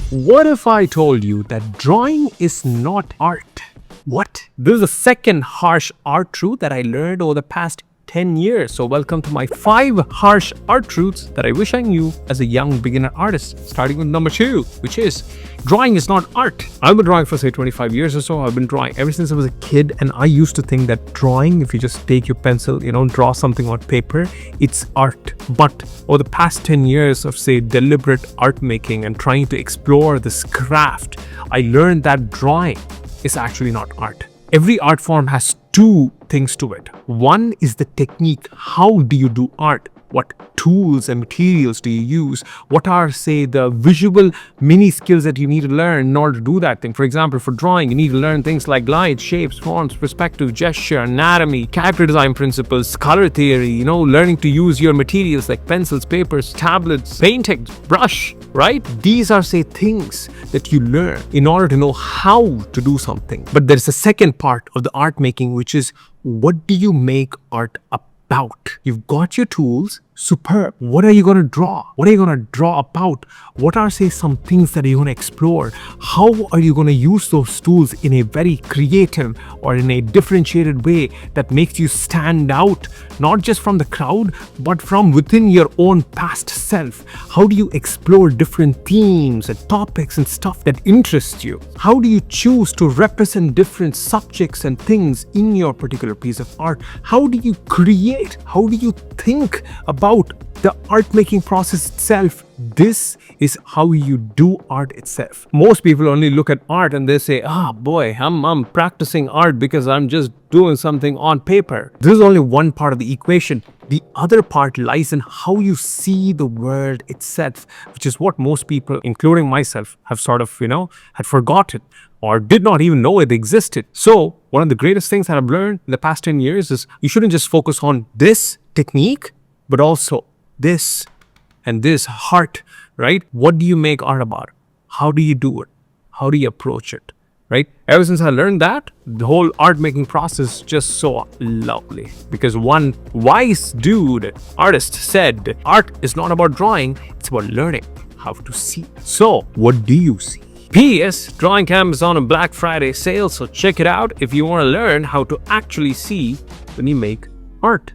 What if I told you that drawing is not art? What? This is the second harsh art truth that I learned over the past 10 years. So welcome to my 5 harsh art truths that I wish I knew as a young beginner artist. Starting with number 2, which is drawing is not art. I've been drawing for say 25 years or so. I've been drawing ever since I was a kid, and I used to think that drawing, if you just take your pencil, draw something on paper, it's art. But over the past 10 years of say deliberate art making and trying to explore this craft, I learned that drawing is actually not art. Every art form has 2 things to it. One is the technique. How do you do art? What tools and materials do you use? What are, say, the visual mini skills that you need to learn in order to do that thing? For example, for drawing, you need to learn things like light, shapes, fonts, perspective, gesture, anatomy, character design principles, color theory, learning to use your materials like pencils, papers, tablets, painting, brush, right? These are, say, things that you learn in order to know how to do something. But there's a second part of the art making, which is what do you make art about? You've got your tools, superb. What are you going to draw? What are you going to draw about? What are, say, some things that you're going to explore? How are you going to use those tools in a very creative or in a differentiated way that makes you stand out, not just from the crowd, but from within your own past self? How do you explore different themes and topics and stuff that interest you? How do you choose to represent different subjects and things in your particular piece of art? How do you create? How do you think about the art making process itself? This is how you do art itself. Most people only look at art and they say, boy, I'm practicing art because I'm just doing something on paper. This is only one part of the equation. The other part lies in how you see the world itself, which is what most people, including myself, have sort of, had forgotten or did not even know it existed. So one of the greatest things that I've learned in the past 10 years is you shouldn't just focus on this technique, but also this and this heart, right? What do you make art about? How do you do it? How do you approach it, right? Ever since I learned that, the whole art making process is just so lovely. Because one wise dude, artist, said, art is not about drawing, it's about learning how to see. So, what do you see? P.S. Drawing Camp is on a Black Friday sale, so check it out if you want to learn how to actually see when you make art.